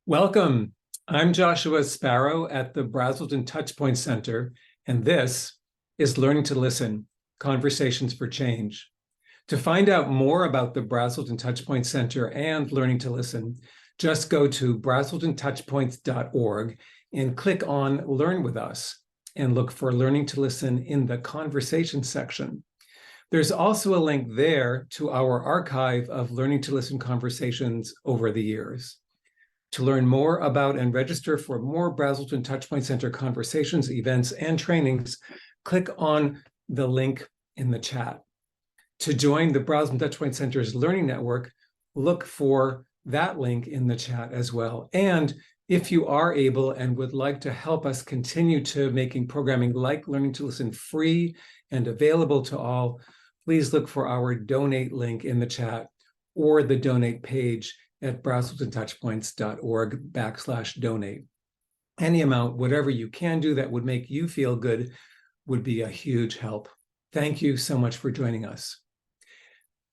Welcome. I'm Joshua Sparrow at the Braselton Touchpoint Center, and this is Learning to Listen, Conversations for Change. To find out more about the Braselton Touchpoint Center and Learning to Listen, just go to braseltontouchpoints.org and click on Learn with Us and look for Learning to Listen in the Conversation section. There's also a link there to our archive of Learning to Listen conversations over the years. To learn more about and register for more Braselton Touchpoint Center conversations, events, and trainings, click on the link in the chat. To join the Braselton Touchpoint Center's Learning Network, look for that link in the chat as well. And if you are able and would like to help us continue to making programming like Learning to Listen free and available to all, please look for our donate link in the chat or the donate page at braseltontouchpoints.org/donate. Any amount, whatever you can do that would make you feel good, would be a huge help. Thank you so much for joining us.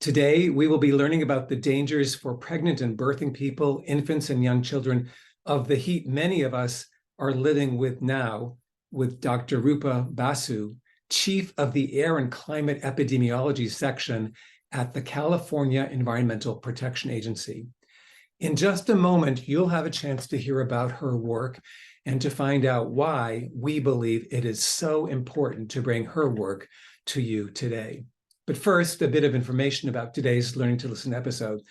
Today, we will be learning about the dangers for pregnant and birthing people, infants and young children of the heat many of us are living with now with Dr. Rupa Basu, Chief of the Air and Climate Epidemiology Section at the California Environmental Protection Agency. In just a moment, you'll have a chance to hear about her work and to find out why we believe it is so important to bring her work to you today. But first, a bit of information about today's Learning to Listen episode.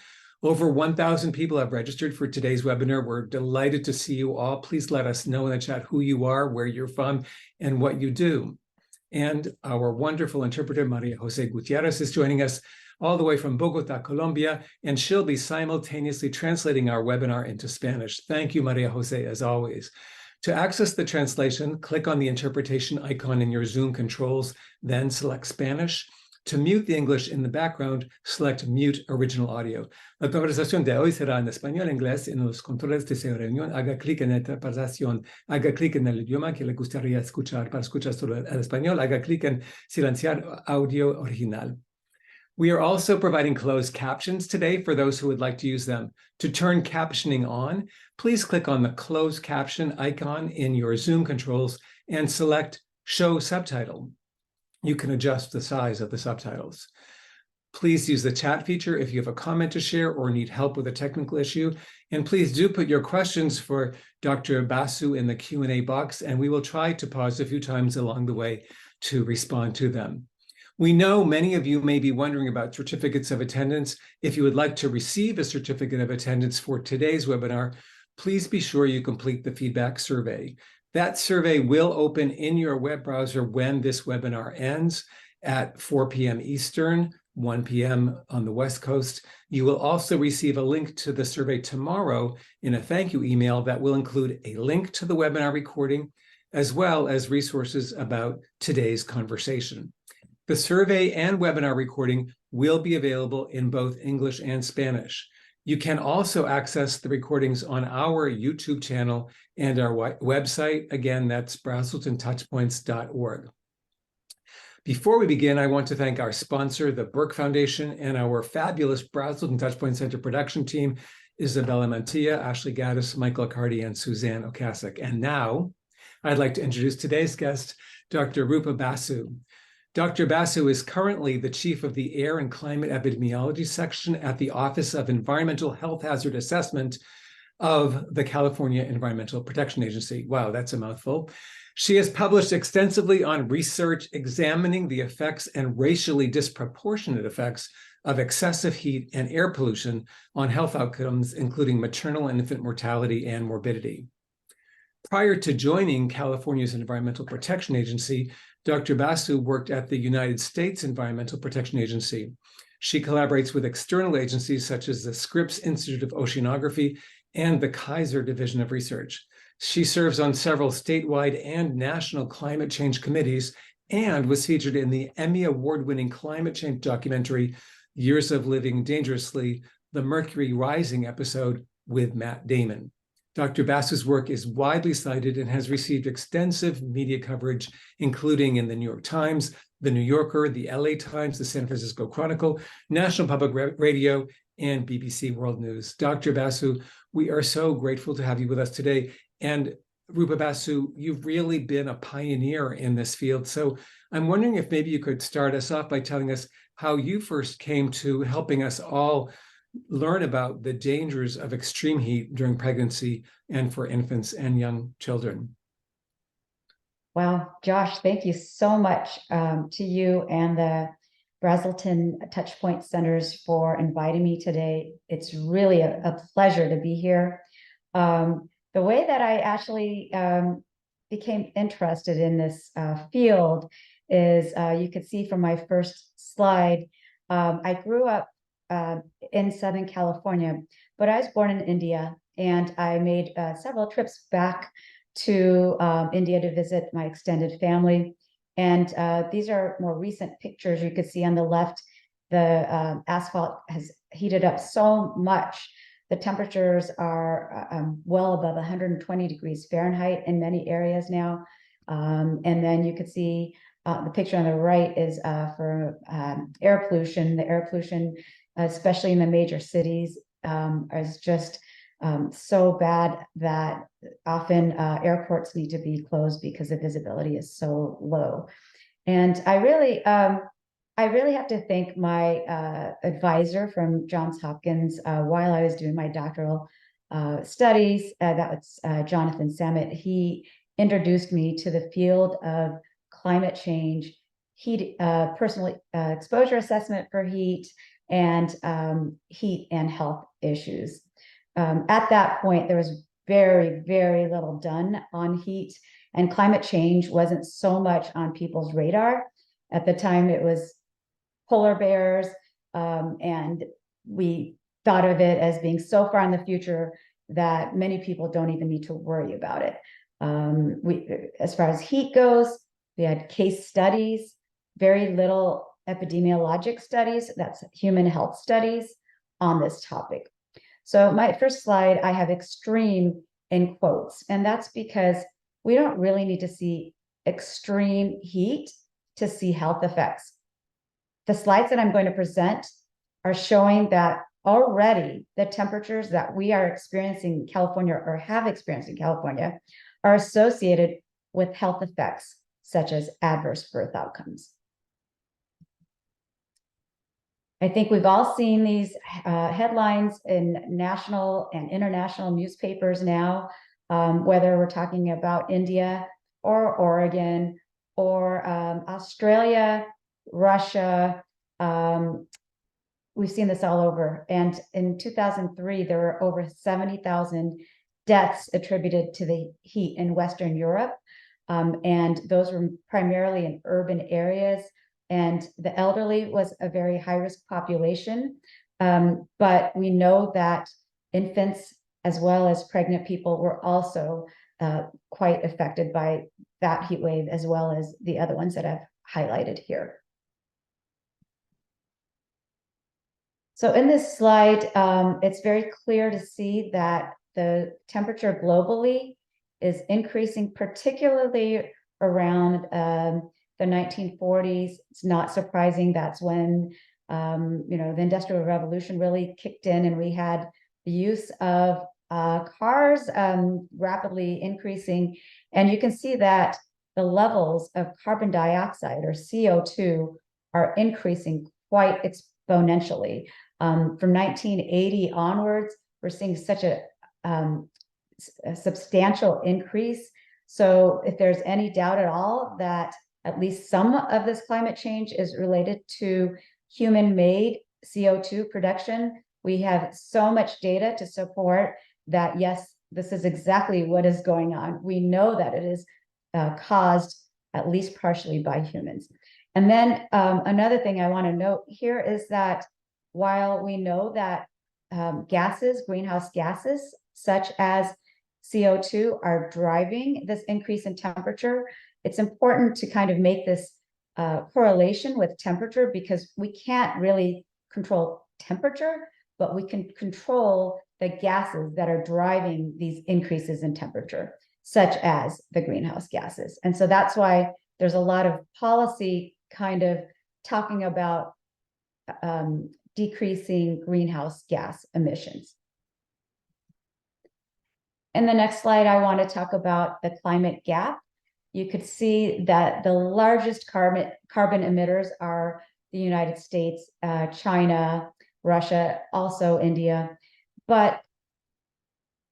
Over 1,000 people have registered for today's webinar. We're delighted to see you all. Please let us know in the chat who you are, where you're from, and what you do. And our wonderful interpreter, Maria Jose Gutierrez, is joining us all the way from Bogota, Colombia, and she'll be simultaneously translating our webinar into Spanish. Thank you, Maria Jose, as always. To access the translation, click on the interpretation icon in your Zoom controls, then select Spanish. To mute the English in the background, select Mute Original Audio. La conversación de hoy será en español e inglés. En los controles de esa reunión, haga clic en interpretación, haga clic en el idioma que le gustaría escuchar. Para escuchar solo el español, haga clic en silenciar audio original. We are also providing closed captions today for those who would like to use them. To turn captioning on, please click on the closed caption icon in your Zoom controls and select Show Subtitle. You can adjust the size of the subtitles. Please use the chat feature if you have a comment to share or need help with a technical issue. And please do put your questions for Dr. Basu in the Q&A box, and we will try to pause a few times along the way to respond to them. We know many of you may be wondering about certificates of attendance. If you would like to receive a certificate of attendance for today's webinar, please be sure you complete the feedback survey. That survey will open in your web browser when this webinar ends at 4 p.m. Eastern, 1 p.m. on the West Coast. You will also receive a link to the survey tomorrow in a thank you email that will include a link to the webinar recording, as well as resources about today's conversation. The survey and webinar recording will be available in both English and Spanish. You can also access the recordings on our YouTube channel and our website. Again, that's braseltontouchpoints.org. Before we begin, I want to thank our sponsor, the Burke Foundation, and our fabulous Braselton Touchpoint Center production team, Isabella Mantilla, Ashley Gaddis, Michael Accardi, and Suzanne Okasik. And now, I'd like to introduce today's guest, Dr. Rupa Basu. Dr. Basu is currently the Chief of the Air and Climate Epidemiology Section at the Office of Environmental Health Hazard Assessment of the California Environmental Protection Agency. Wow, that's a mouthful. She has published extensively on research examining the effects and racially disproportionate effects of excessive heat and air pollution on health outcomes, including maternal and infant mortality and morbidity. Prior to joining California's Environmental Protection Agency, Dr. Basu worked at the United States Environmental Protection Agency. She collaborates with external agencies such as the Scripps Institute of Oceanography and the Kaiser Division of Research. She serves on several statewide and national climate change committees and was featured in the Emmy Award-winning climate change documentary, Years of Living Dangerously, the Mercury Rising episode with Matt Damon. Dr. Basu's work is widely cited and has received extensive media coverage, including in the New York Times, the New Yorker, the LA Times, the San Francisco Chronicle, National Public Radio, and BBC World News. Dr. Basu, we are so grateful to have you with us today. And Rupa Basu, you've really been a pioneer in this field. So I'm wondering if maybe you could start us off by telling us how you first came to helping us all learn about the dangers of extreme heat during pregnancy and for infants and young children. Well, Josh, thank you so much to you and the Brazelton Touchpoint Centers for inviting me today. It's really a pleasure to be here. The way that I actually became interested in this field is you could see from my first slide, I grew up in Southern California, but I was born in India, and I made several trips back to India to visit my extended family. And these are more recent pictures. You could see on the left, the asphalt has heated up so much. The temperatures are well above 120 degrees Fahrenheit in many areas now. And then you could see the picture on the right is for air pollution. The air pollution, especially in the major cities, is just so bad that often airports need to be closed because the visibility is so low. And I really have to thank my advisor from Johns Hopkins while I was doing my doctoral studies. That was Jonathan Samet. He introduced me to the field of climate change, heat, personal exposure assessment for heat, and heat and health issues. At that point, there was very, very little done on heat, and climate change wasn't so much on people's radar. At the time, it was polar bears, and we thought of it as being so far in the future that many people don't even need to worry about it. As far as heat goes, we had case studies, very little epidemiologic studies, that's human health studies on this topic. So my first slide, I have extreme in quotes, and that's because we don't really need to see extreme heat to see health effects. The slides that I'm going to present are showing that already the temperatures that we are experiencing in California or have experienced in California are associated with health effects such as adverse birth outcomes. I think we've all seen these headlines in national and international newspapers now, whether we're talking about India or Oregon or Australia, Russia. We've seen this all over. And in 2003, there were over 70,000 deaths attributed to the heat in Western Europe. And those were primarily in urban areas. And the elderly was a very high-risk population. But we know that infants as well as pregnant people were also quite affected by that heat wave, as well as the other ones that I've highlighted here. So in this slide, it's very clear to see that the temperature globally is increasing, particularly around the 1940s. It's not surprising. That's when the Industrial Revolution really kicked in, and we had the use of cars rapidly increasing. And you can see that the levels of carbon dioxide or CO2 are increasing quite exponentially. From 1980 onwards, we're seeing such a substantial increase. So if there's any doubt at all that at least some of this climate change is related to human-made CO2 production, we have so much data to support that, yes, this is exactly what is going on. We know that it is caused at least partially by humans. And then another thing I want to note here is that while we know that greenhouse gases, such as CO2, are driving this increase in temperature, it's important to kind of make this correlation with temperature, because we can't really control temperature, but we can control the gases that are driving these increases in temperature, such as the greenhouse gases. And so that's why there's a lot of policy kind of talking about decreasing greenhouse gas emissions. In the next slide, I want to talk about the climate gap. You could see that the largest carbon emitters are the United States, China, Russia, also India, but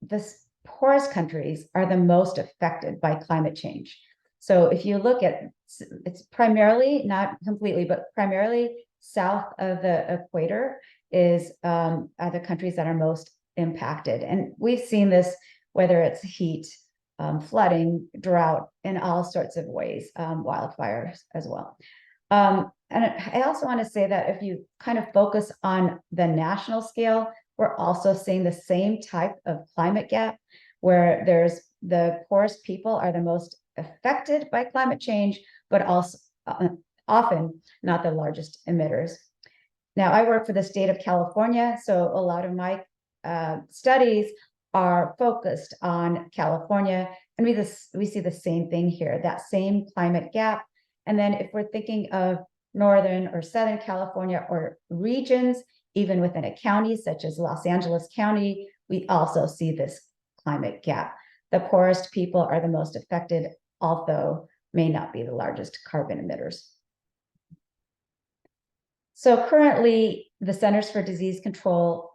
the poorest countries are the most affected by climate change. So if you look at, it's primarily, not completely, but primarily south of the equator are the countries that are most impacted. And we've seen this, whether it's heat, flooding, drought, in all sorts of ways, wildfires as well. And I also want to say that if you kind of focus on the national scale, we're also seeing the same type of climate gap, where there's the poorest people are the most affected by climate change, but also often not the largest emitters. Now, I work for the state of California, so a lot of my studies are focused on California, and we see the same thing here, that same climate gap. And then if we're thinking of Northern or Southern California or regions, even within a county such as Los Angeles County, we also see this climate gap. The poorest people are the most affected, although may not be the largest carbon emitters. So currently, the Centers for Disease Control,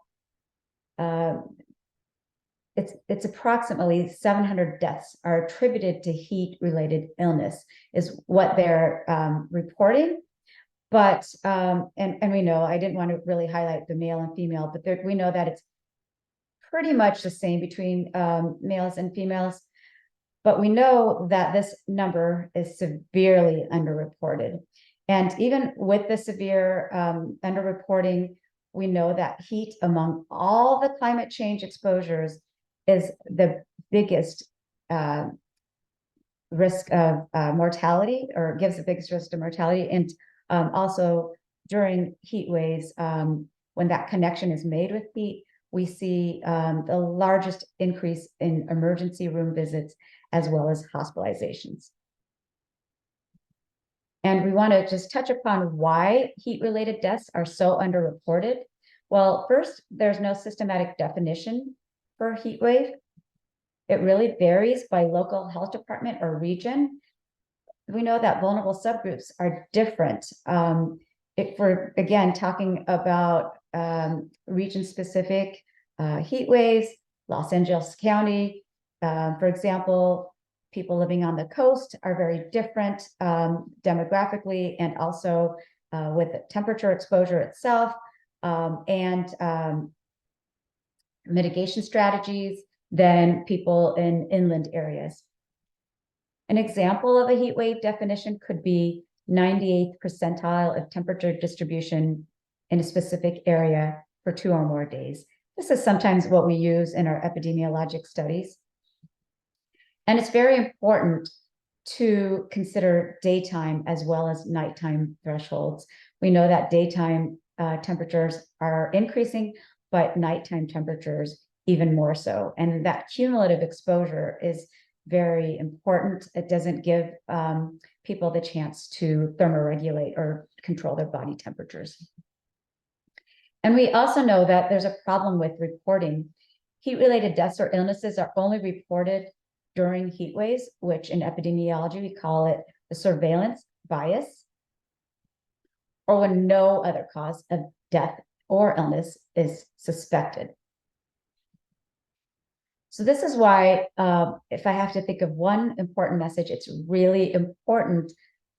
it's approximately 700 deaths are attributed to heat-related illness, is what they're reporting. But, and we know, I didn't want to really highlight the male and female, but we know that it's pretty much the same between males and females. But we know that this number is severely underreported. And even with the severe underreporting, we know that heat among all the climate change exposures is the biggest risk of mortality, or gives the biggest risk of mortality. And also during heat waves, when that connection is made with heat, we see the largest increase in emergency room visits as well as hospitalizations. And we want to just touch upon why heat-related deaths are so underreported. Well, first, there's no systematic definition for heat wave. It really varies by local health department or region. We know that vulnerable subgroups are different. If we're, again, talking about region-specific heat waves, Los Angeles County, for example, people living on the coast are very different demographically, and also with the temperature exposure itself, and mitigation strategies than people in inland areas. An example of a heat wave definition could be 98th percentile of temperature distribution in a specific area for 2 or more days. This is sometimes what we use in our epidemiologic studies. And it's very important to consider daytime as well as nighttime thresholds. We know that daytime temperatures are increasing, but nighttime temperatures even more so. And that cumulative exposure is very important. It doesn't give people the chance to thermoregulate or control their body temperatures. And we also know that there's a problem with reporting. Heat-related deaths or illnesses are only reported during heat waves, which in epidemiology, we call it the surveillance bias, or when no other cause of death or illness is suspected. So this is why, if I have to think of one important message, it's really important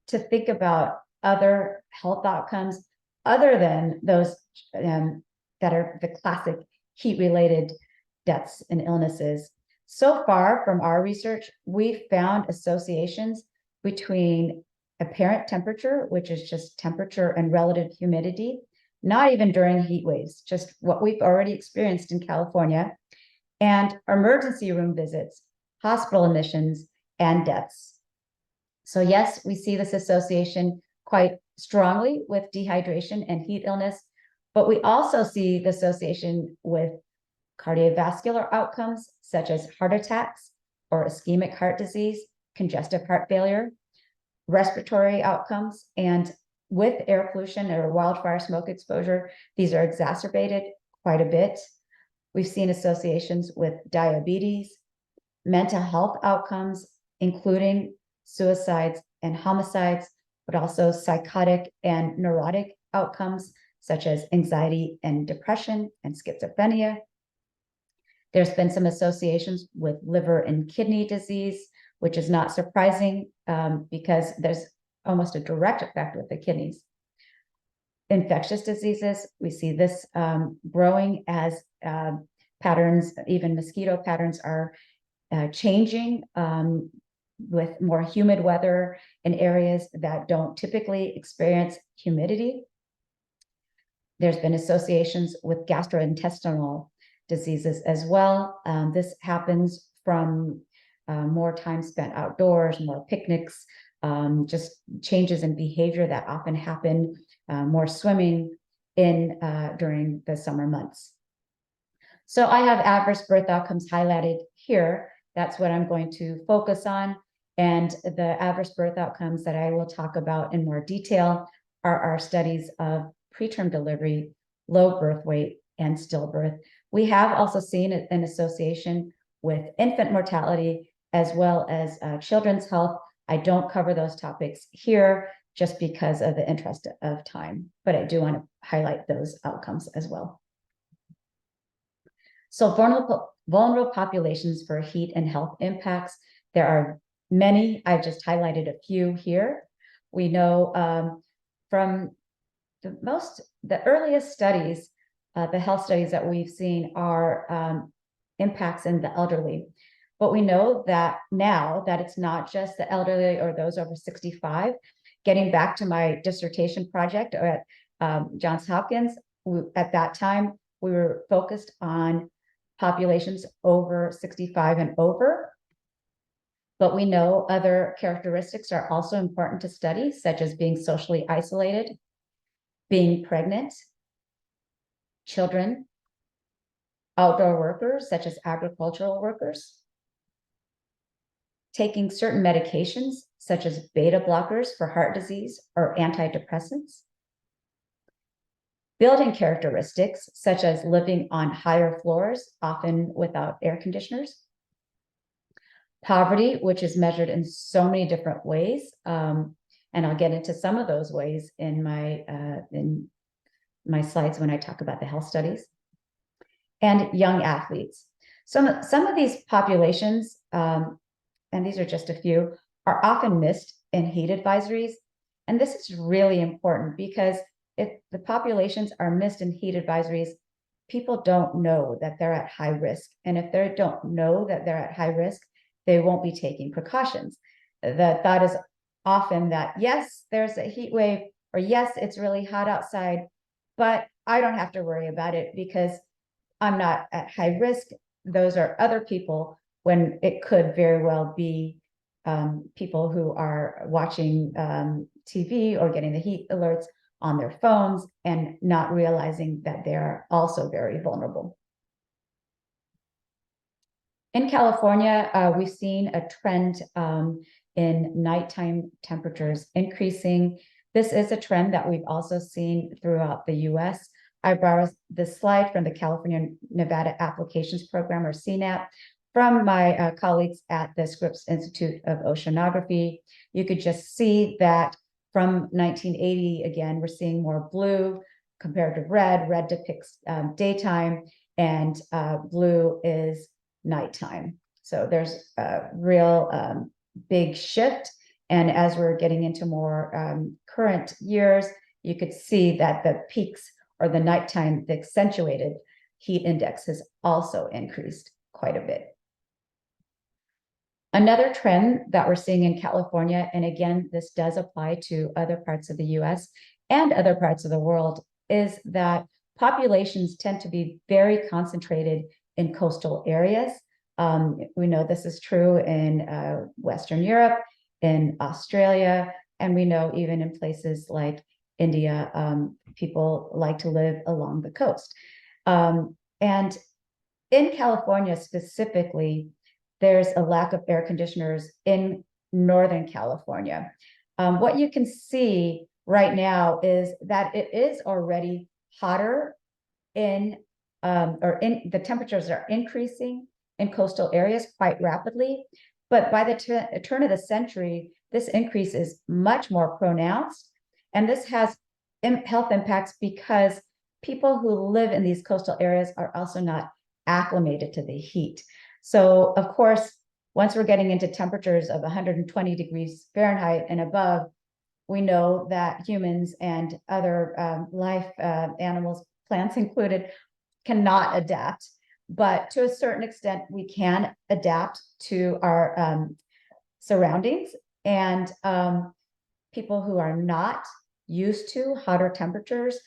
to think about other health outcomes other than those that are the classic heat-related deaths and illnesses. So far from our research, we've found associations between apparent temperature, which is just temperature and relative humidity, not even during heat waves, just what we've already experienced in California, and emergency room visits, hospital admissions, and deaths. So yes, we see this association quite strongly with dehydration and heat illness, but we also see the association with cardiovascular outcomes, such as heart attacks or ischemic heart disease, congestive heart failure, respiratory outcomes, and with air pollution or wildfire smoke exposure, these are exacerbated quite a bit. We've seen associations with diabetes, mental health outcomes, including suicides and homicides, but also psychotic and neurotic outcomes, such as anxiety and depression and schizophrenia. There's been some associations with liver and kidney disease, which is not surprising because there's almost a direct effect with the kidneys. Infectious diseases, we see this growing as patterns, even mosquito patterns are changing with more humid weather in areas that don't typically experience humidity. There's been associations with gastrointestinal diseases as well. This happens from more time spent outdoors, more picnics, just changes in behavior that often happen, more swimming during the summer months. So I have adverse birth outcomes highlighted here. That's what I'm going to focus on. And the adverse birth outcomes that I will talk about in more detail are our studies of preterm delivery, low birth weight, and stillbirth. We have also seen an association with infant mortality as well as children's health. I don't cover those topics here just because of the interest of time, but I do want to highlight those outcomes as well. So vulnerable populations for heat and health impacts, there are many. I've just highlighted a few here. We know from the earliest studies, the health studies that we've seen are impacts in the elderly. But we know that now that it's not just the elderly or those over 65. Getting back to my dissertation project at Johns Hopkins, at that time, we were focused on populations over 65 and over. But we know other characteristics are also important to study, such as being socially isolated, being pregnant, children, outdoor workers, such as agricultural workers, taking certain medications, such as beta blockers for heart disease or antidepressants, building characteristics, such as living on higher floors, often without air conditioners, poverty, which is measured in so many different ways, and I'll get into some of those ways in my slides when I talk about the health studies, and young athletes. Some of these populations, and these are just a few, are often missed in heat advisories. And this is really important because if the populations are missed in heat advisories, people don't know that they're at high risk. And if they don't know that they're at high risk, they won't be taking precautions. The thought is often that, yes, there's a heat wave, or yes, it's really hot outside, but I don't have to worry about it because I'm not at high risk. Those are other people, when it could very well be people who are watching TV or getting the heat alerts on their phones and not realizing that they're also very vulnerable. In California, we've seen a trend in nighttime temperatures increasing. This is a trend that we've also seen throughout the US. I borrowed this slide from the California Nevada Applications Program, or CNAP, from my colleagues at the Scripps Institute of Oceanography. You could just see that from 1980, again, we're seeing more blue compared to red. Red depicts daytime, and blue is nighttime. So there's a real big shift. And as we're getting into more current years, you could see that the peaks, or the nighttime, the accentuated heat index, has also increased quite a bit. Another trend that we're seeing in California, and again, this does apply to other parts of the US and other parts of the world, is that populations tend to be very concentrated in coastal areas. We know this is true in Western Europe, in Australia, and we know even in places like India, people like to live along the coast. And in California specifically, there's a lack of air conditioners in Northern California. What you can see right now is that it is already hotter the temperatures are increasing in coastal areas quite rapidly. But by the turn of the century, this increase is much more pronounced. And this has health impacts because people who live in these coastal areas are also not acclimated to the heat. So, of course, once we're getting into temperatures of 120 degrees Fahrenheit and above, we know that humans and other life animals, plants included, cannot adapt. But to a certain extent, we can adapt to our surroundings. And people who are not used to hotter temperatures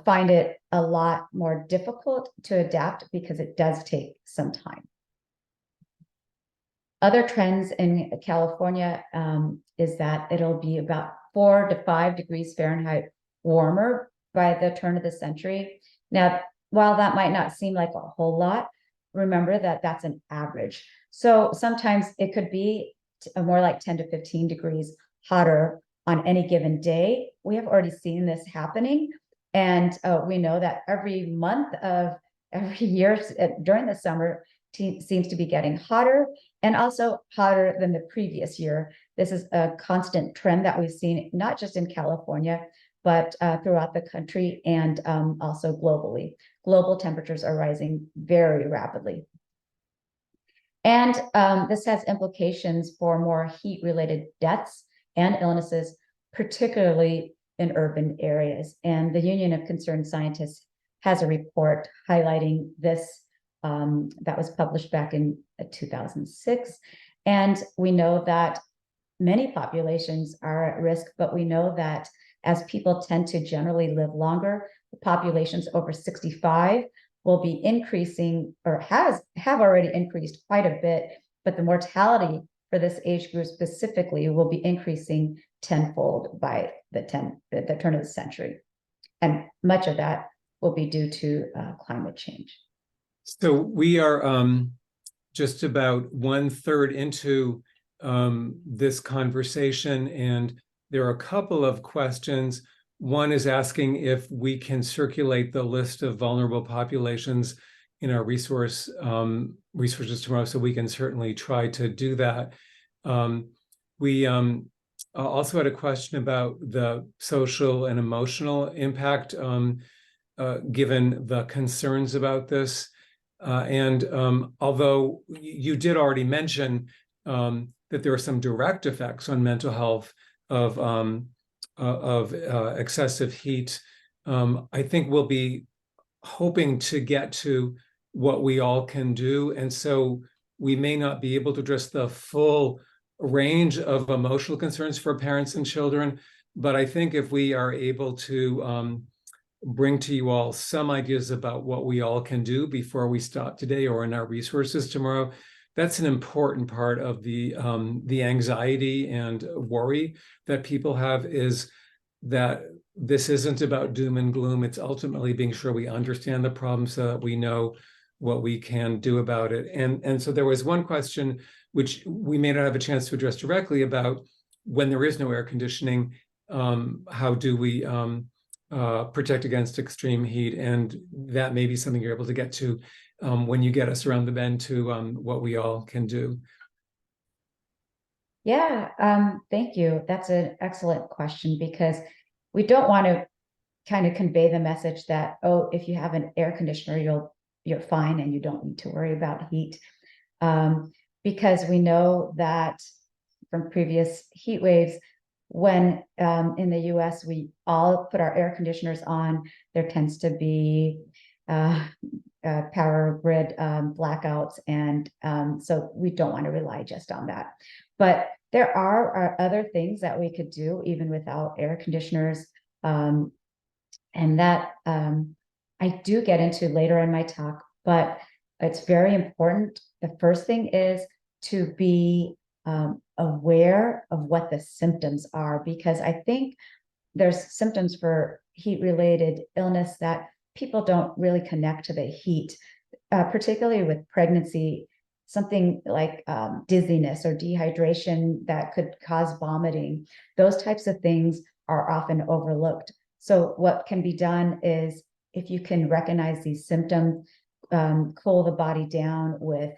find it a lot more difficult to adapt because it does take some time. Other trends in California is that it'll be about 4 to 5 degrees Fahrenheit warmer by the turn of the century. Now, while that might not seem like a whole lot, remember that that's an average. So sometimes it could be more like 10 to 15 degrees hotter on any given day. We have already seen this happening. And we know that every month of every year during the summer seems to be getting hotter and also hotter than the previous year. This is a constant trend that we've seen, not just in California, but throughout the country and also globally. Global temperatures are rising very rapidly. And this has implications for more heat-related deaths and illnesses, particularly in urban areas. And the Union of Concerned Scientists has a report highlighting this that was published back in 2006. And we know that many populations are at risk, but we know that as people tend to generally live longer, the populations over 65 will be increasing or have already increased quite a bit, but the mortality for this age group specifically will be increasing tenfold by the turn of the century. And much of that will be due to climate change. So we are just about 1/3 into this conversation, and there are a couple of questions. One is asking if we can circulate the list of vulnerable populations in our resources tomorrow, so we can certainly try to do that. We also had a question about the social and emotional impact given the concerns about this. And although you did already mention that there are some direct effects on mental health of excessive heat, I think we'll be hoping to get to what we all can do. And so we may not be able to address the full range of emotional concerns for parents and children, but I think if we are able to bring to you all some ideas about what we all can do before we stop today or in our resources tomorrow, that's an important part of the anxiety and worry that people have, is that this isn't about doom and gloom. It's ultimately being sure we understand the problem so that we know what we can do about it. And so there was one question which we may not have a chance to address directly about when there is no air conditioning, how do we protect against extreme heat? And that may be something you're able to get to when you get us around the bend to what we all can do. Yeah, thank you. That's an excellent question, because we don't want to kind of convey the message that, oh, if you have an air conditioner, you're fine and you don't need to worry about heat. Because we know that from previous heat waves, when in the US, we all put our air conditioners on, there tends to be power grid blackouts. And so we don't want to rely just on that. But there are other things that we could do even without air conditioners. And that I do get into later in my talk, but it's very important. The first thing is to be aware of what the symptoms are, because I think there's symptoms for heat-related illness that people don't really connect to the heat, particularly with pregnancy, something like dizziness or dehydration that could cause vomiting. Those types of things are often overlooked. So what can be done is, if you can recognize these symptoms, cool the body down with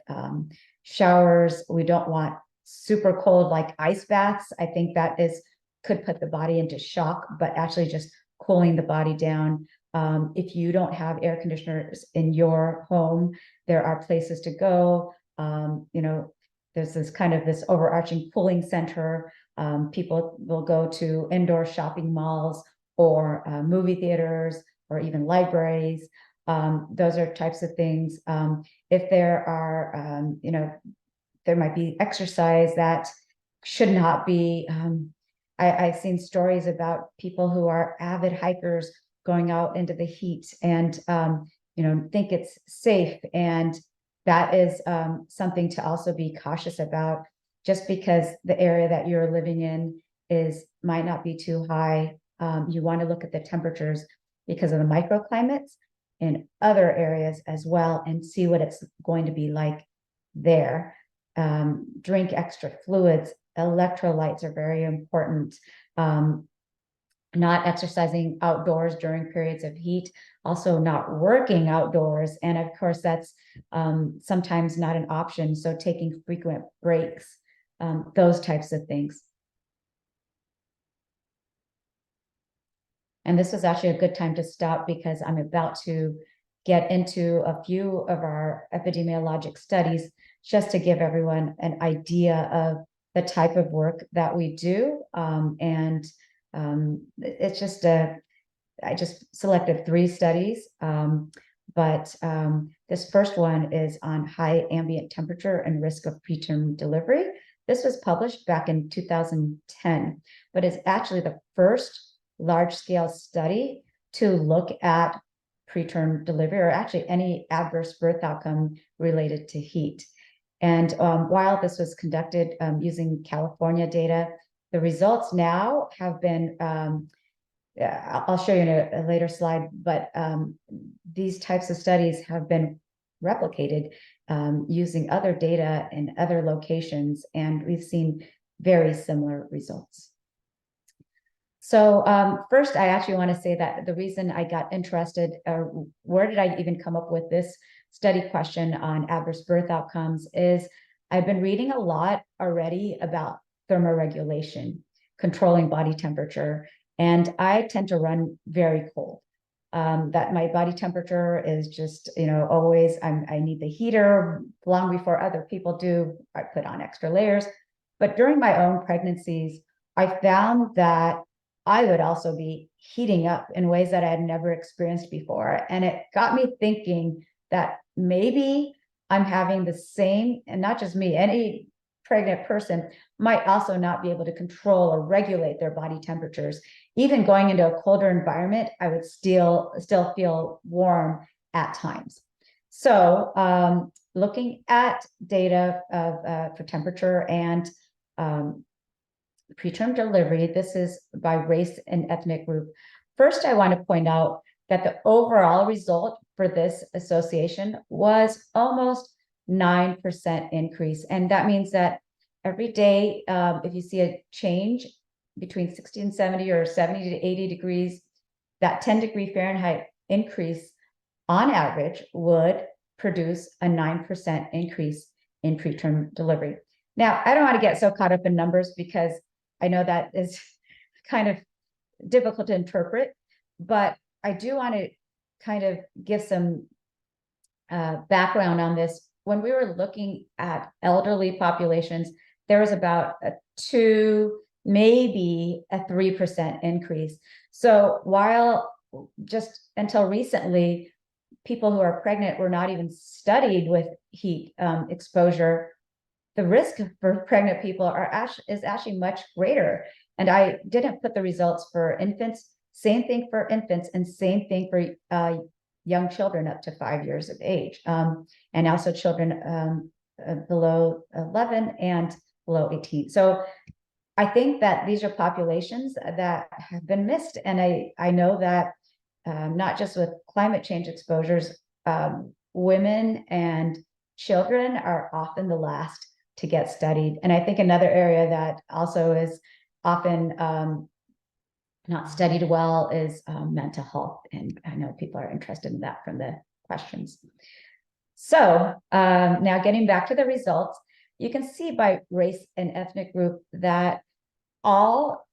showers. We don't want super cold like ice baths. I think that could put the body into shock, but actually just cooling the body down. If you don't have air conditioners in your home, there are places to go. There's this overarching cooling center. People will go to indoor shopping malls or movie theaters or even libraries. Those are types of things. If there are, there might be exercise that should not be. I've seen stories about people who are avid hikers going out into the heat and, think it's safe. And that is something to also be cautious about. Just because the area that you're living in might not be too high, you want to look at the temperatures because of the microclimates in other areas as well, and see what it's going to be like there. Drink extra fluids. Electrolytes are very important. Not exercising outdoors during periods of heat, also not working outdoors. And of course, that's sometimes not an option. So taking frequent breaks, those types of things. And this was actually a good time to stop, because I'm about to get into a few of our epidemiologic studies, just to give everyone an idea of the type of work that we do. It's just I just selected 3 studies, but this first one is on high ambient temperature and risk of preterm delivery. This was published back in 2010, but it's actually the first large-scale study to look at preterm delivery, or actually any adverse birth outcome related to heat. And while this was conducted using California data, the results now have been, I'll show you in a later slide, but these types of studies have been replicated using other data in other locations, and we've seen very similar results. So first, I actually want to say that the reason I got interested, where did I even come up with this study question on adverse birth outcomes, is I've been reading a lot already about thermoregulation, controlling body temperature, and I tend to run very cold. That my body temperature is just, always, I need the heater long before other people do. I put on extra layers. But during my own pregnancies, I found that I would also be heating up in ways that I had never experienced before. And it got me thinking that maybe I'm having the same, and not just me, any pregnant person might also not be able to control or regulate their body temperatures. Even going into a colder environment, I would still feel warm at times. So looking at data for temperature and preterm delivery, this is by race and ethnic group. First, I want to point out that the overall result for this association was almost 9% increase. And that means that every day, if you see a change between 60 and 70 or 70 to 80 degrees, that 10-degree Fahrenheit increase on average would produce a 9% increase in preterm delivery. Now, I don't want to get so caught up in numbers, because I know that is kind of difficult to interpret, but I do want to kind of give some background on this. When we were looking at elderly populations, there was about a 2, maybe a 3% increase. So while just until recently, people who are pregnant were not even studied with heat exposure, the risk for pregnant people is actually much greater. And I didn't put the results for infants. Same thing for infants, and same thing for young children up to 5 years of age, and also children below 11 and below 18. So I think that these are populations that have been missed. And I know that not just with climate change exposures, women and children are often the last to get studied. And I think another area that also is often not studied well is mental health. And I know people are interested in that from the questions. So now getting back to the results, you can see by race and ethnic group that all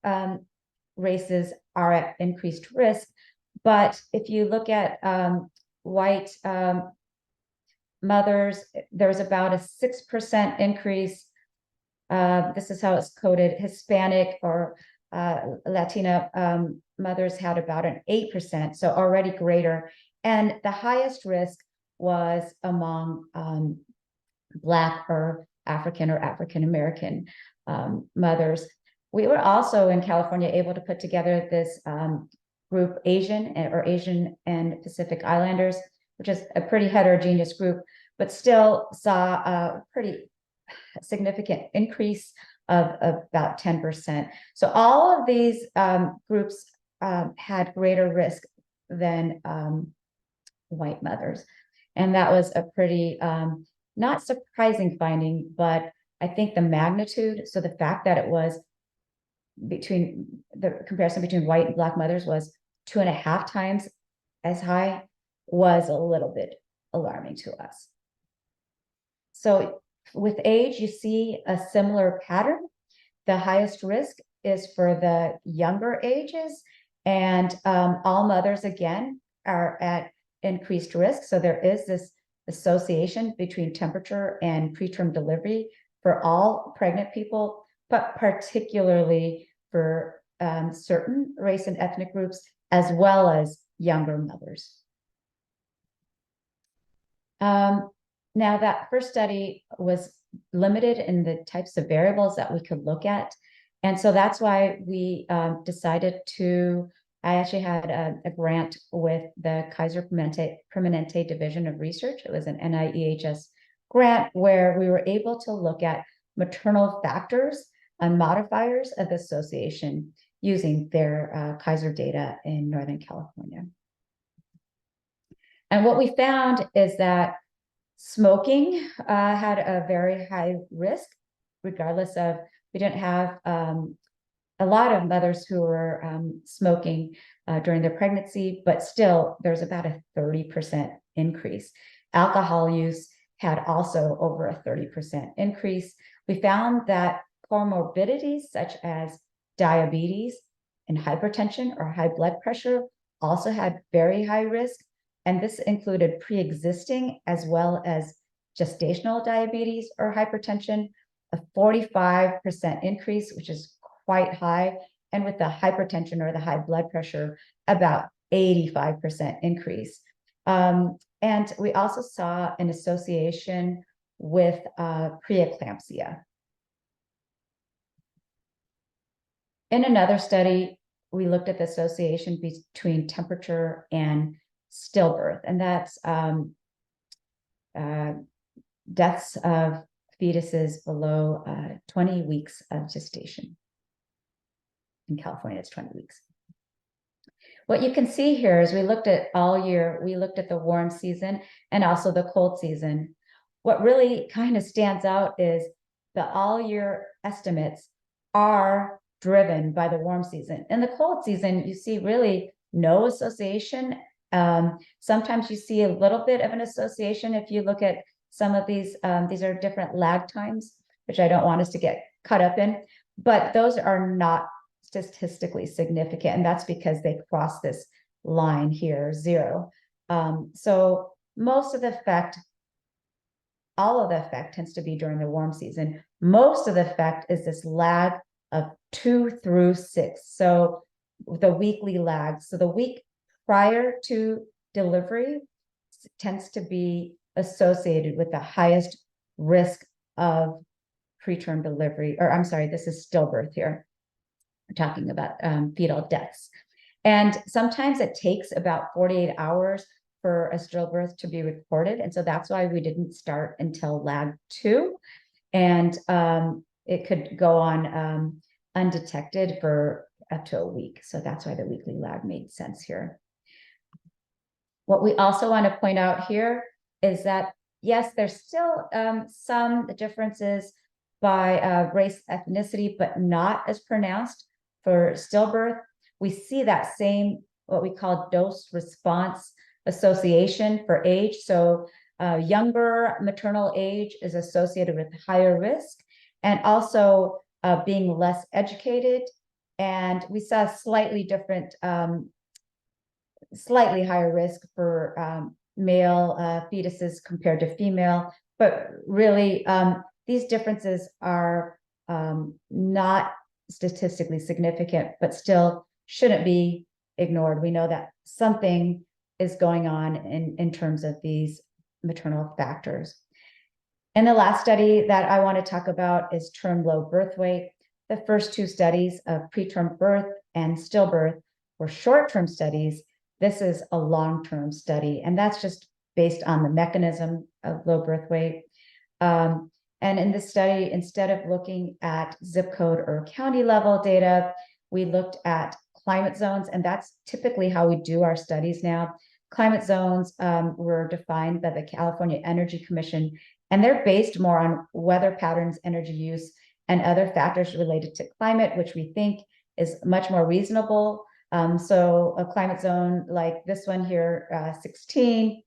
races are at increased risk. But if you look at white mothers, there's about a 6% increase. This is how it's coded. Hispanic or Latina mothers had about an 8%, so already greater. And the highest risk was among Black or African American mothers. We were also in California able to put together this group Asian and Pacific Islanders, which is a pretty heterogeneous group, but still saw a pretty significant increase of about 10%. So all of these groups had greater risk than white mothers. And that was a pretty not surprising finding, but I think the magnitude, so the fact that it was between the comparison between white and Black mothers was 2.5 times as high was a little bit alarming to us. So with age, you see a similar pattern. The highest risk is for the younger ages, and all mothers, again, are at increased risk. So there is this association between temperature and preterm delivery for all pregnant people, but particularly for certain race and ethnic groups, as well as younger mothers. Now, that first study was limited in the types of variables that we could look at. And so that's why we decided to, I actually had a grant with the Kaiser Permanente Division of Research. It was an NIEHS grant where we were able to look at maternal factors and modifiers of association using their Kaiser data in Northern California. And what we found is that smoking had a very high risk, regardless of, we didn't have a lot of mothers who were smoking during their pregnancy, but still there's about a 30% increase. Alcohol use had also over a 30% increase. We found that comorbidities such as diabetes and hypertension or high blood pressure also had very high risk. And this included pre-existing as well as gestational diabetes or hypertension, a 45% increase, which is quite high. And with the hypertension or the high blood pressure, about 85% increase. And we also saw an association with preeclampsia. In another study, we looked at the association between temperature and stillbirth, and that's deaths of fetuses below 20 weeks of gestation. In California, it's 20 weeks. What you can see here is we looked at all year, we looked at the warm season and also the cold season. What really kind of stands out is the all year estimates are driven by the warm season. In the cold season, you see really no association. Sometimes you see a little bit of an association if you look at some of these are different lag times, which I don't want us to get caught up in, but those are not statistically significant. And that's because they cross this line here, 0. So most of the effect, all of the effect tends to be during the warm season. Most of the effect is this lag of 2 through 6. So the weekly lag. So the week prior to delivery tends to be associated with the highest risk of preterm delivery, or I'm sorry, this is stillbirth here. We're talking about fetal deaths. And sometimes it takes about 48 hours for a stillbirth to be reported. And so that's why we didn't start until lag 2. And it could go on undetected for up to a week. So that's why the weekly lag made sense here. What we also want to point out here is that, yes, there's still some differences by race, ethnicity, but not as pronounced for stillbirth. we see that same, what we call dose response association for age. So younger maternal age is associated with higher risk, and also being less educated. And we saw slightly different, slightly higher risk for male fetuses compared to female, but really these differences are not statistically significant, but still shouldn't be ignored. We know that something is going on in terms of these maternal factors. And the last study that I want to talk about is term low birth weight. The first two studies of preterm birth and stillbirth were short-term studies. This is a long-term study, and that's just based on the mechanism of low birth weight. And in this study, instead of looking at zip code or county level data, we looked at climate zones, and that's typically how we do our studies now. Climate zones were defined by the California Energy Commission, and they're based more on weather patterns, energy use, and other factors related to climate, which we think is much more reasonable. So a climate zone like this one here, 16,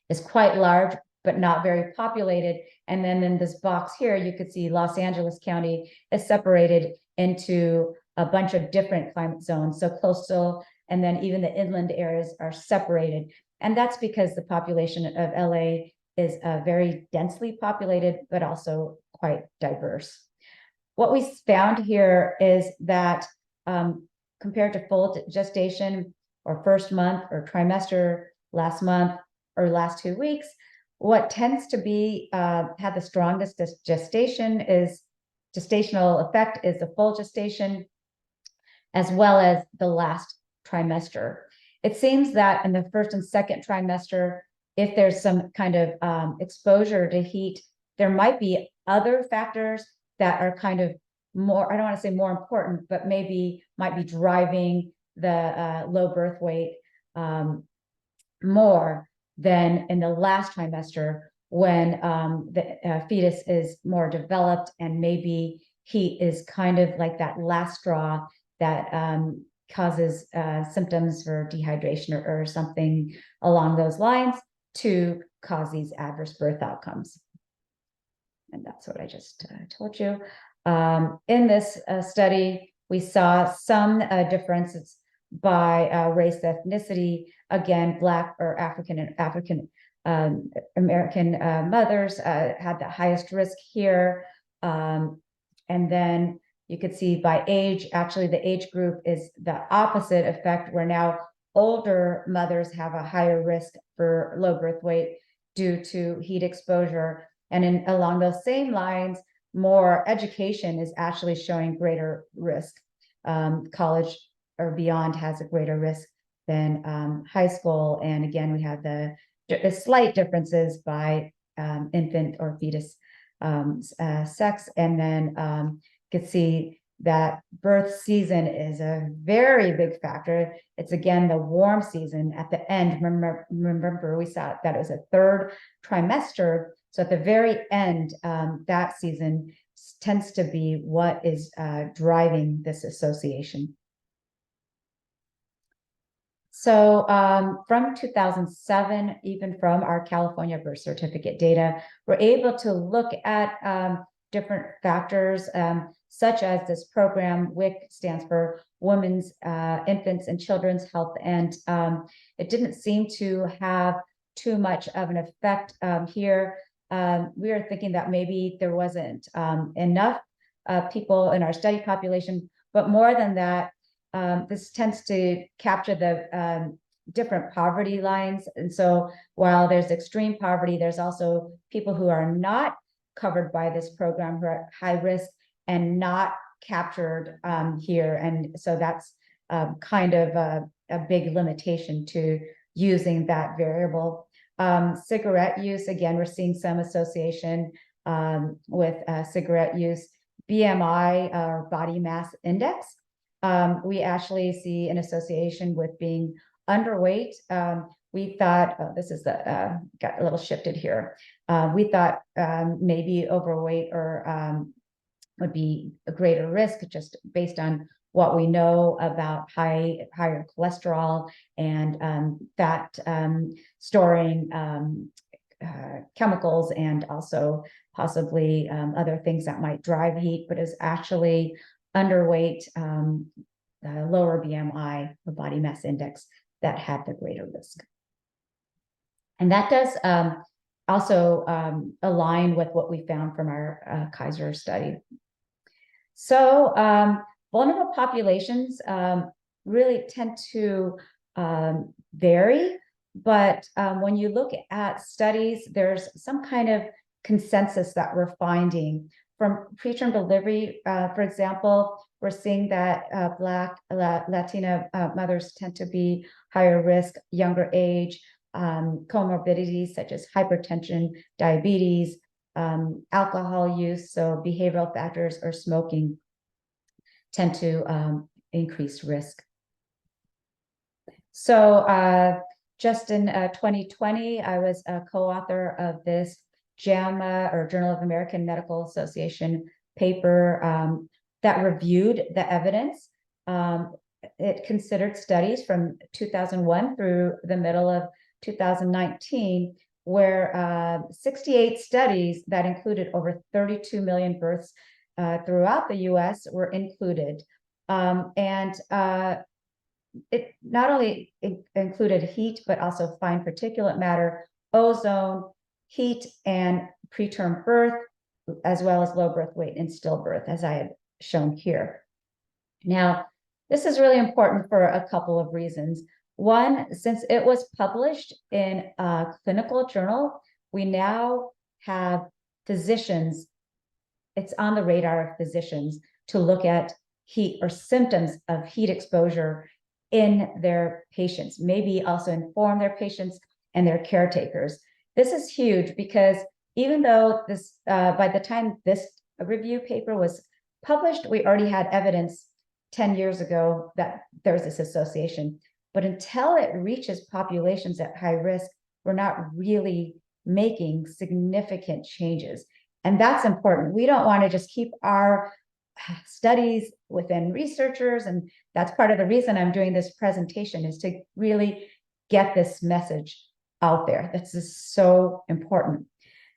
is quite large, but not very populated. And then in this box here, you could see Los Angeles County is separated into a bunch of different climate zones. So coastal, and then even the inland areas are separated. And that's because the population of LA is very densely populated, but also quite diverse. What we found here is that compared to full gestation or first month or trimester, last month or last 2 weeks, what tends to be have the strongest gestational effect is the full gestation, as well as the last trimester. It seems that in the first and second trimester, if there's some kind of exposure to heat, there might be other factors that are kind of more, I don't want to say more important, but maybe might be driving the low birth weight more than in the last trimester, when the fetus is more developed, and maybe heat is kind of like that last straw that causes symptoms for dehydration or something along those lines to cause these adverse birth outcomes. And that's what I just told you. In this study, we saw some differences by race, ethnicity. Again, Black or African American mothers had the highest risk here. And then you could see by age, actually the age group is the opposite effect, where now older mothers have a higher risk for low birth weight due to heat exposure. And along those same lines, more education is actually showing greater risk. College or beyond has a greater risk than high school. And again, we have the slight differences by infant or fetus sex. And then you can see that birth season is a very big factor. It's again the warm season at the end. Remember we saw that it was a third trimester. So at the very end, that season tends to be what is driving this association. So from 2007, even from our California birth certificate data, we're able to look at different factors, such as this program. WIC stands for Women's, Infants, and Children's Health. And it didn't seem to have too much of an effect here. We were thinking that maybe there wasn't enough people in our study population, but more than that, this tends to capture the different poverty lines. And so while there's extreme poverty, there's also people who are not covered by this program who are at high risk and not captured here. And so that's kind of a big limitation to using that variable. Cigarette use, again, we're seeing some association with cigarette use. BMI, or body mass index, we actually see an association with being underweight. We thought, this is the, got a little shifted here. We thought maybe overweight or would be a greater risk just based on what we know about higher cholesterol and fat storing chemicals, and also possibly other things that might drive heat, but is actually underweight, lower BMI, or body mass index, that have the greater risk. And that does also align with what we found from our Kaiser study. So vulnerable populations really tend to vary, but when you look at studies, there's some kind of consensus that we're finding. From preterm delivery, for example, we're seeing that Black, Latina mothers tend to be higher risk, younger age, comorbidities such as hypertension, diabetes, alcohol use, so behavioral factors or smoking tend to increase risk. So just in 2020, I was a co-author of this JAMA, or Journal of American Medical Association, paper that reviewed the evidence. It considered studies from 2001 through the middle of 2019, where 68 studies that included over 32 million births throughout the US were included. It not only included heat, but also fine particulate matter, ozone, heat, and preterm birth, as well as low birth weight and stillbirth, as I had shown here. Now, this is really important for a couple of reasons. One, since it was published in a clinical journal, we now have physicians, it's on the radar of physicians to look at heat or symptoms of heat exposure in their patients, maybe also inform their patients and their caretakers. This is huge because even though this, by the time this review paper was published, we already had evidence 10 years ago that there's this association. But until it reaches populations at high risk, we're not really making significant changes. And that's important. We don't want to just keep our studies within researchers. And that's part of the reason I'm doing this presentation, is to really get this message out there. This is so important.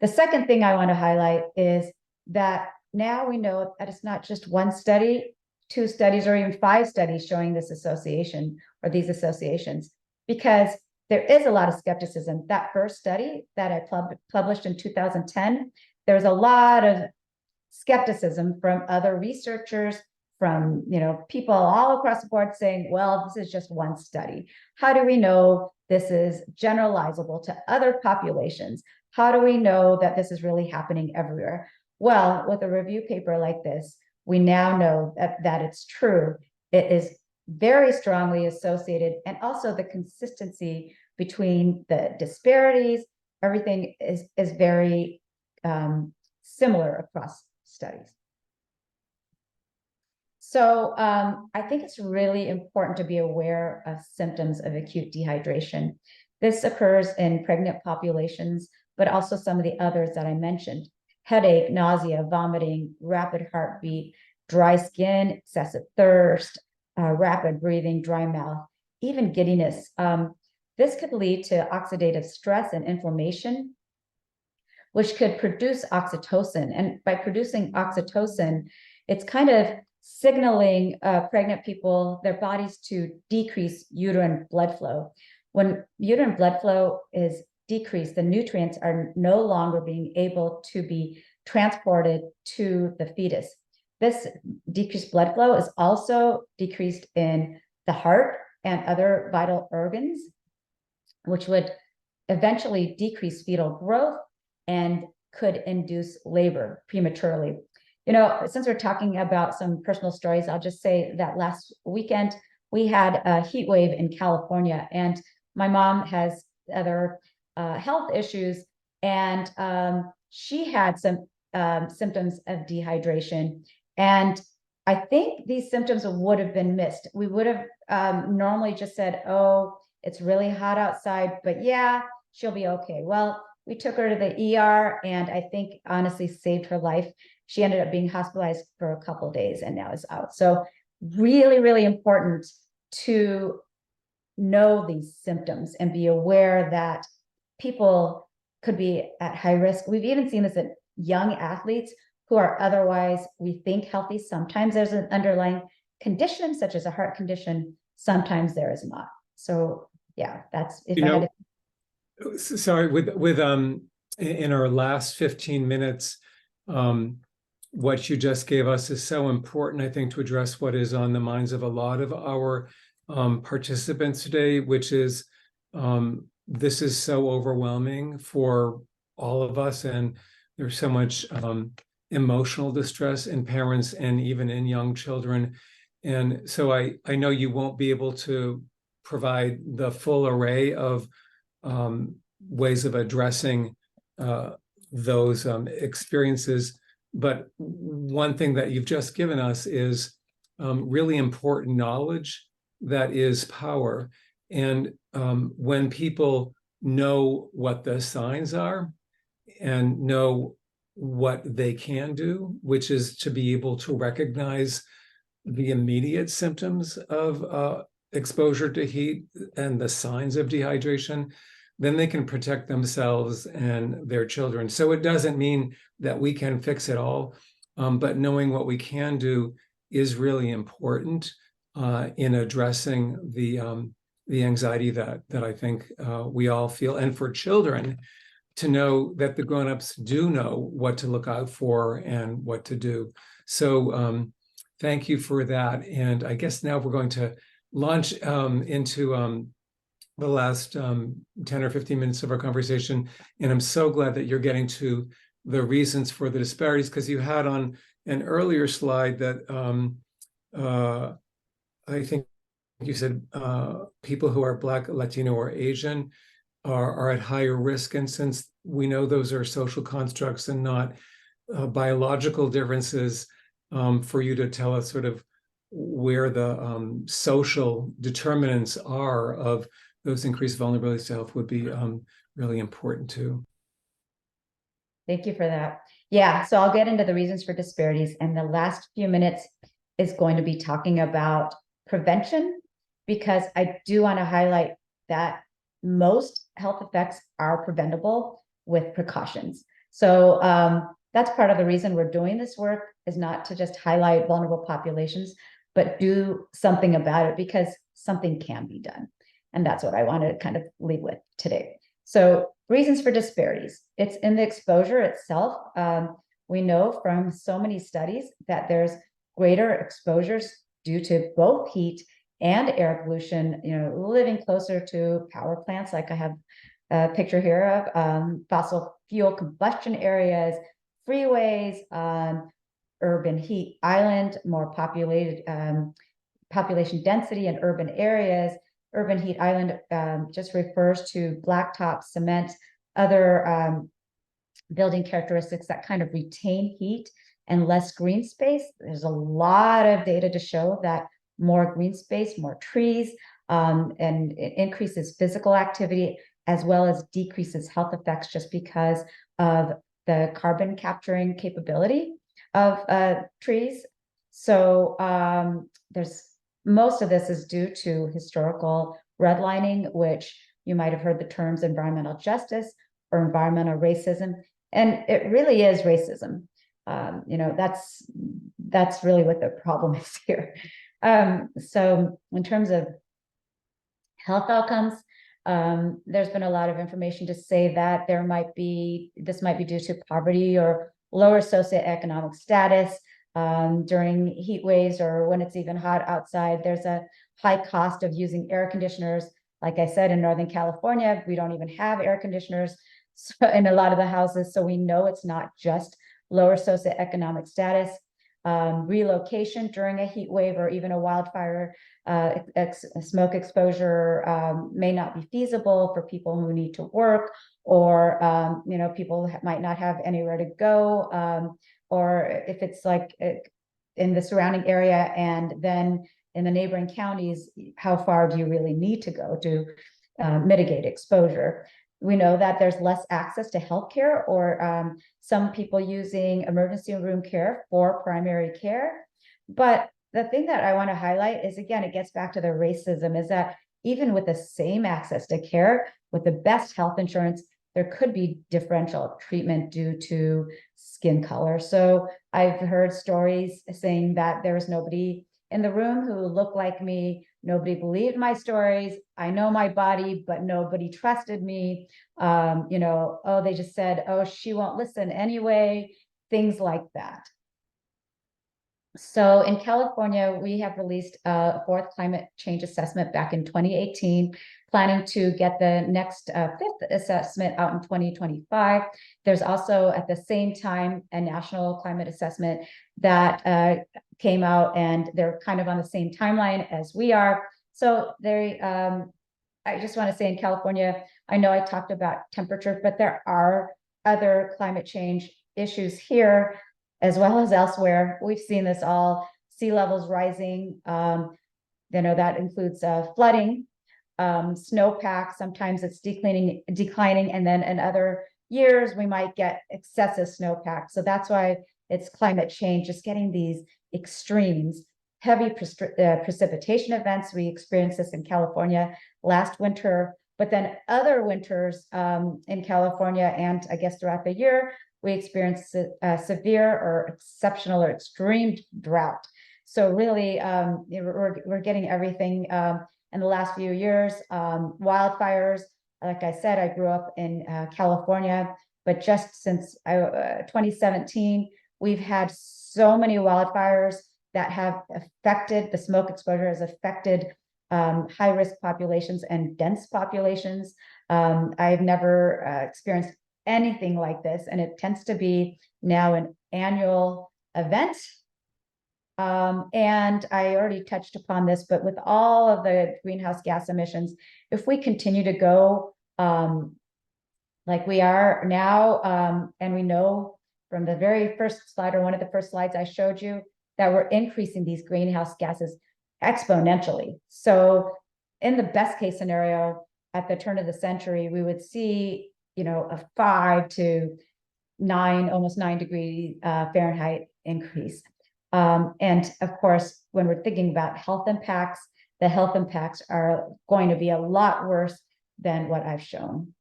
The second thing I want to highlight is that now we know that it's not just one study, 2 studies, or even 5 studies showing this association or these associations, because there is a lot of skepticism. That first study that I published in 2010, there's a lot of skepticism from other researchers, from people all across the board saying, well, this is just one study. How do we know this is generalizable to other populations? How do we know that this is really happening everywhere? Well, with a review paper like this, we now know that it's true. It is very strongly associated, and also the consistency between the disparities, everything is very similar across studies. So I think it's really important to be aware of symptoms of acute dehydration. This occurs in pregnant populations, but also some of the others that I mentioned: headache, nausea, vomiting, rapid heartbeat, dry skin, excessive thirst, rapid breathing, dry mouth, even giddiness. This could lead to oxidative stress and inflammation, which could produce oxytocin. And by producing oxytocin, it's kind of signaling pregnant people, their bodies, to decrease uterine blood flow. When uterine blood flow is decreased, the nutrients are no longer being able to be transported to the fetus. This decreased blood flow is also decreased in the heart and other vital organs, which would eventually decrease fetal growth and could induce labor prematurely. Since we're talking about some personal stories, I'll just say that last weekend we had a heat wave in California, and my mom has other health issues, and she had some symptoms of dehydration. And I think these symptoms would have been missed. We would have normally just said, oh, it's really hot outside, but yeah, she'll be okay. Well, we took her to the ER, and I think honestly saved her life. She ended up being hospitalized for a couple of days and now is out. So really, really important to know these symptoms and be aware that people could be at high risk. We've even seen this in young athletes who are otherwise, we think, healthy. Sometimes there's an underlying condition, such as a heart condition. Sometimes there is not. So yeah, that's if You I had know, sorry, with in our last 15 minutes, what you just gave us is so important, I think, to address what is on the minds of a lot of our participants today, which is this is so overwhelming for all of us, and there's so much emotional distress in parents and even in young children. And so I know you won't be able to provide the full array of ways of addressing those experiences. But one thing that you've just given us is really important knowledge that is power. And when people know what the signs are and know what they can do, which is to be able to recognize the immediate symptoms of exposure to heat and the signs of dehydration, then they can protect themselves and their children. So it doesn't mean that we can fix it all, but knowing what we can do is really important in addressing the anxiety that I think we all feel. And for children, to know that the grown-ups do know what to look out for and what to do. So thank you for that. And I guess now we're going to launch into the last 10 or 15 minutes of our conversation. And I'm so glad that you're getting to the reasons for the disparities, because you had on an earlier slide that I think you said people who are Black, Latino, or Asian are at higher risk. And since we know those are social constructs and not biological differences, for you to tell us sort of where the social determinants are of those increased vulnerabilities to health would be really important too. Thank you for that. Yeah, so I'll get into the reasons for disparities, and the last few minutes is going to be talking about prevention, because I do want to highlight that most health effects are preventable with precautions. So that's part of the reason we're doing this work, is not to just highlight vulnerable populations, but do something about it, because something can be done. And that's what I want to kind of leave with today. So reasons for disparities, it's in the exposure itself. We know from so many studies that there's greater exposures due to both heat and air pollution, living closer to power plants, like I have a picture here of fossil fuel combustion areas, freeways, urban heat island, more populated population density in urban areas. Urban heat island just refers to blacktop, cement, other building characteristics that kind of retain heat and less green space. There's a lot of data to show that more green space, more trees, and it increases physical activity, as well as decreases health effects, just because of the carbon capturing capability of trees. So there's most of this is due to historical redlining, which you might have heard the terms environmental justice or environmental racism, and it really is racism. That's really what the problem is here. So in terms of health outcomes, there's been a lot of information to say that this might be due to poverty or lower socioeconomic status during heat waves, or when it's even hot outside. There's a high cost of using air conditioners. Like I said, in Northern California, we don't even have air conditioners in a lot of the houses. So we know it's not just lower socioeconomic status. Relocation during a heat wave or even a wildfire smoke exposure may not be feasible for people who need to work, or people might not have anywhere to go, or if it's like in the surrounding area and then in the neighboring counties, how far do you really need to go to mitigate exposure? We know that there's less access to healthcare, or some people using emergency room care for primary care. But the thing that I want to highlight is, again, it gets back to the racism, is that even with the same access to care, with the best health insurance, there could be differential treatment due to skin color. So I've heard stories saying that there was nobody in the room who looked like me. Nobody believed my stories. I know my body, but nobody trusted me. Oh, they just said, oh, she won't listen anyway, things like that. So in California, we have released a fourth climate change assessment back in 2018, planning to get the next fifth assessment out in 2025. There's also at the same time a national climate assessment that came out, and they're kind of on the same timeline as we are. So I just want to say in California, I know I talked about temperature, but there are other climate change issues here as well as elsewhere. We've seen this all, sea levels rising. That includes flooding, snowpack. Sometimes it's declining, and then in other years we might get excessive snowpack. So that's why it's climate change, just getting these extremes. Heavy precipitation events. We experienced this in California last winter, but then other winters in California, and I guess throughout the year, we experienced severe or exceptional or extreme drought. So really, we're getting everything in the last few years. Wildfires, like I said, I grew up in California, but just since 2017, we've had so many wildfires that have affected, the smoke exposure has affected high-risk populations and dense populations. I've never experienced anything like this, and it tends to be now an annual event. And I already touched upon this, but with all of the greenhouse gas emissions, if we continue to go like we are now, and we know from the very first slide, or one of the first slides I showed you, that we're increasing these greenhouse gases exponentially. So in the best case scenario, at the turn of the century, we would see, a 5 to 9, almost 9 degree Fahrenheit increase. And of course, when we're thinking about health impacts, the health impacts are going to be a lot worse than what I've shown.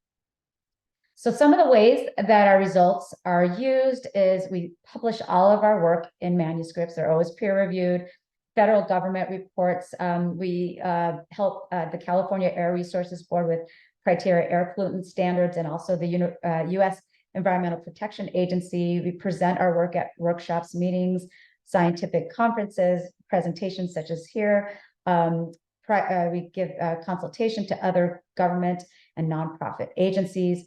So some of the ways that our results are used is we publish all of our work in manuscripts. They're always peer reviewed. Federal government reports. We help the California Air Resources Board with criteria air pollutant standards, and also the U.S. Environmental Protection Agency. We present our work at workshops, meetings, scientific conferences, presentations such as here. We give consultation to other government and nonprofit agencies.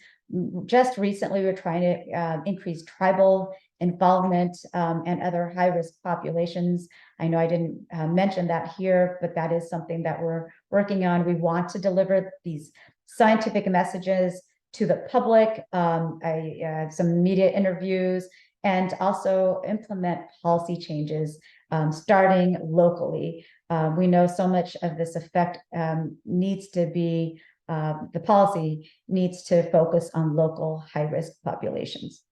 Just recently, we were trying to increase tribal involvement and other high-risk populations. I know I didn't mention that here, but that is something that we're working on. We want to deliver these scientific messages to the public, some media interviews, and also implement policy changes starting locally. We know so much of this effect needs to be, the policy needs to focus on local high-risk populations.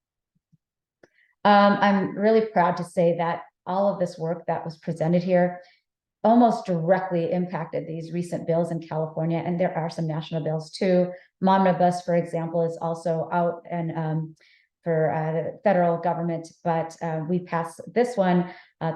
I'm really proud to say that all of this work that was presented here almost directly impacted these recent bills in California, and there are some national bills too. Momnibus, for example, is also out and for the federal government, but we passed this one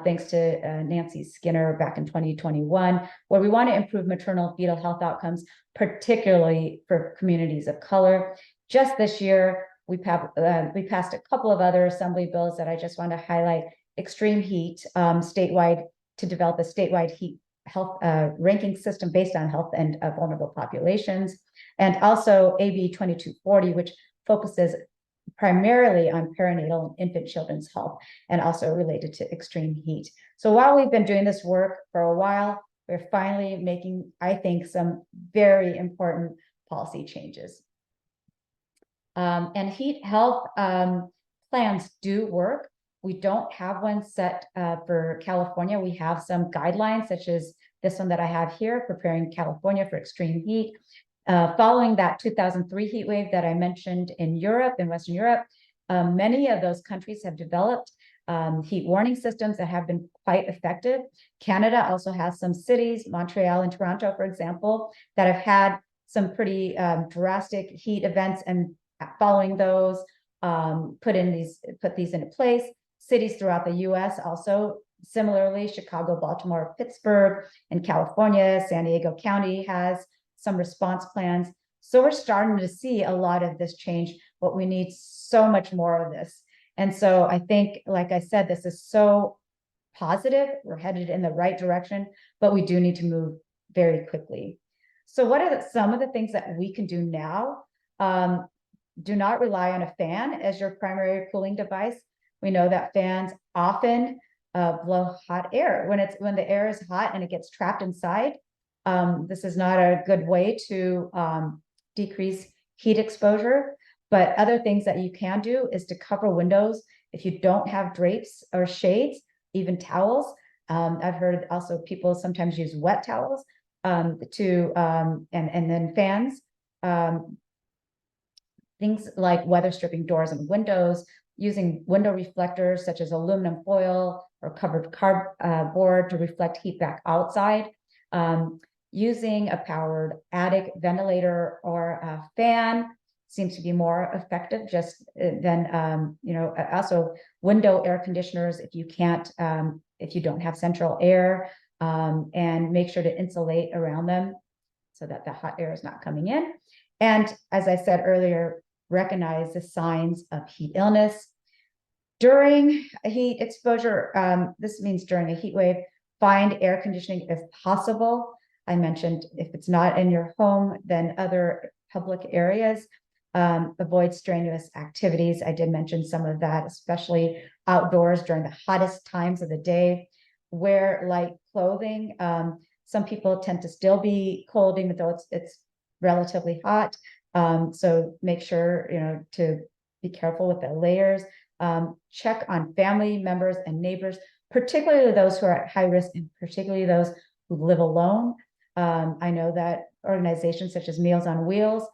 thanks to Nancy Skinner back in 2021, where we want to improve maternal fetal health outcomes, particularly for communities of color. Just this year, we passed a couple of other assembly bills that I just want to highlight. Extreme heat statewide, to develop a statewide heat health ranking system based on health and vulnerable populations, and also AB 2240, which focuses primarily on perinatal and infant children's health, and also related to extreme heat. So while we've been doing this work for a while, we're finally making, I think, some very important policy changes. And heat health plans do work. We don't have one set for California. We have some guidelines, such as this one that I have here, Preparing California for Extreme Heat. Following that 2003 heat wave that I mentioned in Europe, in Western Europe, many of those countries have developed heat warning systems that have been quite effective. Canada also has some cities, Montreal and Toronto, for example, that have had some pretty drastic heat events, and following those, put these into place. Cities throughout the US also similarly, Chicago, Baltimore, Pittsburgh, and California, San Diego County has some response plans. So we're starting to see a lot of this change, but we need so much more of this. And so I think, like I said, this is so positive. We're headed in the right direction, but we do need to move very quickly. So what are some of the things that we can do now? Do not rely on a fan as your primary cooling device. We know that fans often blow hot air. When the air is hot and it gets trapped inside, this is not a good way to decrease heat exposure. But other things that you can do is to cover windows. If you don't have drapes or shades, even towels. I've heard also people sometimes use wet towels and then fans. Things like weather stripping doors and windows, using window reflectors such as aluminum foil or covered cardboard to reflect heat back outside. Using a powered attic ventilator or a fan seems to be more effective just than, also window air conditioners if you can't, if you don't have central air, and make sure to insulate around them so that the hot air is not coming in. And as I said earlier, recognize the signs of heat illness. During a heat exposure, this means during a heat wave, find air conditioning if possible. I mentioned if it's not in your home, then other public areas. Avoid strenuous activities. I did mention some of that, especially outdoors during the hottest times of the day. Wear light clothing. Some people tend to still be cold even though it's relatively hot. So make sure, to be careful with the layers. Check on family members and neighbors, particularly those who are at high risk and particularly those who live alone. I know that organizations such as Meals on Wheels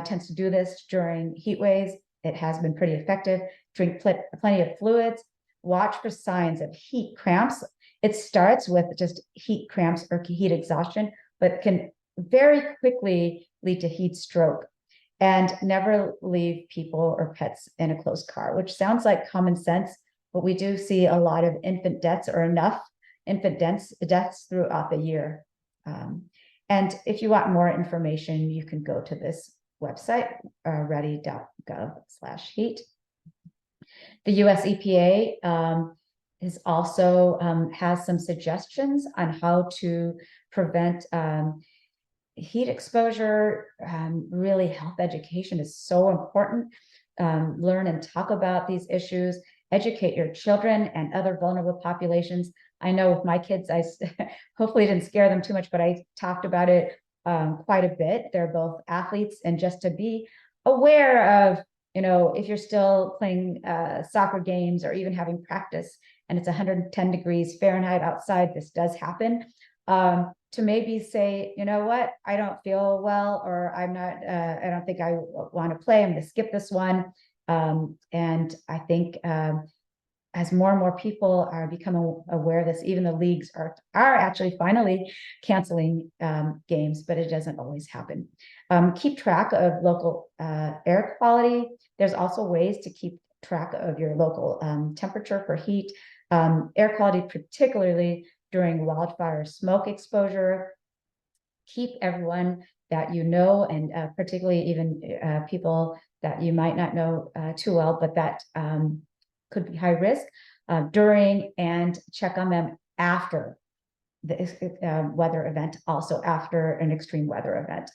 tends to do this during heat waves. It has been pretty effective. Drink plenty of fluids. Watch for signs of heat cramps. It starts with just heat cramps or heat exhaustion, but can very quickly lead to heat stroke. And never leave people or pets in a closed car, which sounds like common sense, but we do see a lot of infant deaths or enough infant deaths throughout the year. And if you want more information, you can go to this website, ready.gov/heat. The US EPA is also has some suggestions on how to prevent heat exposure. Really, health education is so important. Learn and talk about these issues. Educate your children and other vulnerable populations. I know with my kids, I hopefully didn't scare them too much, but I talked about it quite a bit. They're both athletes, and just to be aware of, if you're still playing soccer games or even having practice and it's 110 degrees Fahrenheit outside, this does happen. To maybe say, you know what, I don't feel well, or I'm not, I don't think I want to play, I'm going to skip this one. And I think as more and more people are becoming aware of this, even the leagues are actually finally canceling games, but it doesn't always happen. Keep track of local air quality. There's also ways to keep track of your local temperature for heat. Air quality, particularly during wildfire smoke exposure. Keep everyone that you know, and particularly even people that you might not know too well, but that could be high risk during, and check on them after the weather event, also after an extreme weather event.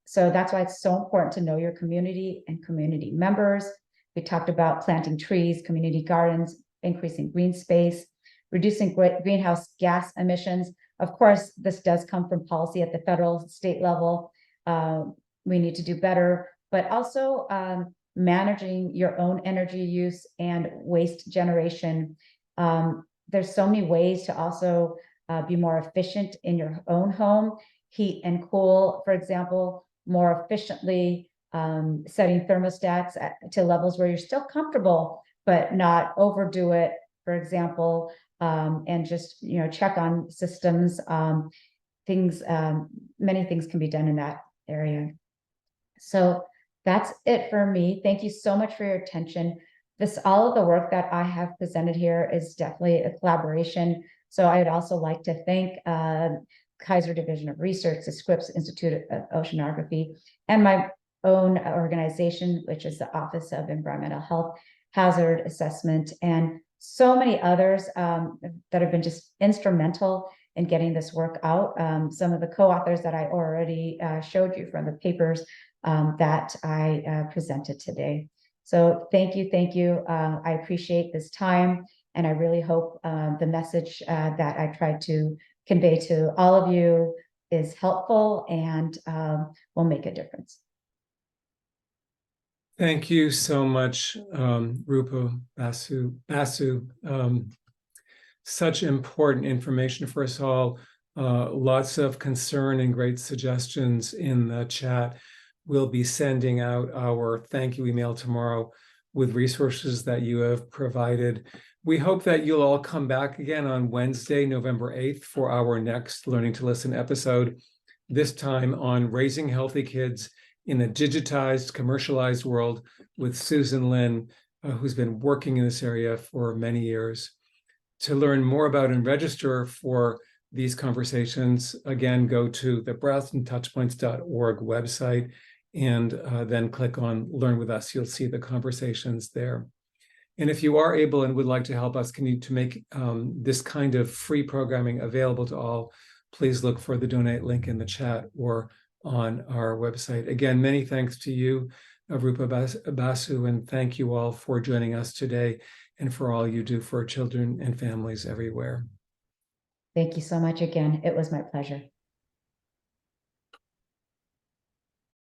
So that's why it's so important to know your community and community members. We talked about planting trees, community gardens, increasing green space, reducing greenhouse gas emissions. Of course, this does come from policy at the federal, state level. We need to do better, but also managing your own energy use and waste generation. There's so many ways to also be more efficient in your own home, heat and cool, for example, more efficiently, setting thermostats to levels where you're still comfortable but not overdo it, for example, and just, check on systems. Many things can be done in that area. So that's it for me. Thank you so much for your attention. All of the work that I have presented here is definitely a collaboration. So I would also like to thank Kaiser Division of Research, the Scripps Institute of Oceanography, and my own organization, which is the Office of Environmental Health Hazard Assessment, and so many others that have been just instrumental in getting this work out. Some of the co-authors that I already showed you from the papers that I presented today. So thank you, thank you. I appreciate this time, and I really hope the message that I tried to convey to all of you is helpful and will make a difference. Thank you so much, Rupa Basu. Such important information for us all. Lots of concern and great suggestions in the chat. We'll be sending out our thank you email tomorrow with resources that you have provided. We hope that you'll all come back again on Wednesday, November 8th, for our next Learning to Listen episode, this time on raising healthy kids in a digitized, commercialized world with Susan Lin, who's been working in this area for many years. To learn more about and register for these conversations, again, go to the BrazeltonTouchpoints.org website and then click on Learn with Us. You'll see the conversations there. And if you are able and would like to help us continue to make this kind of free programming available to all, please look for the donate link in the chat or on our website. Again, many thanks to you, Rupa Basu, and thank you all for joining us today and for all you do for children and families everywhere. Thank you so much again. It was my pleasure.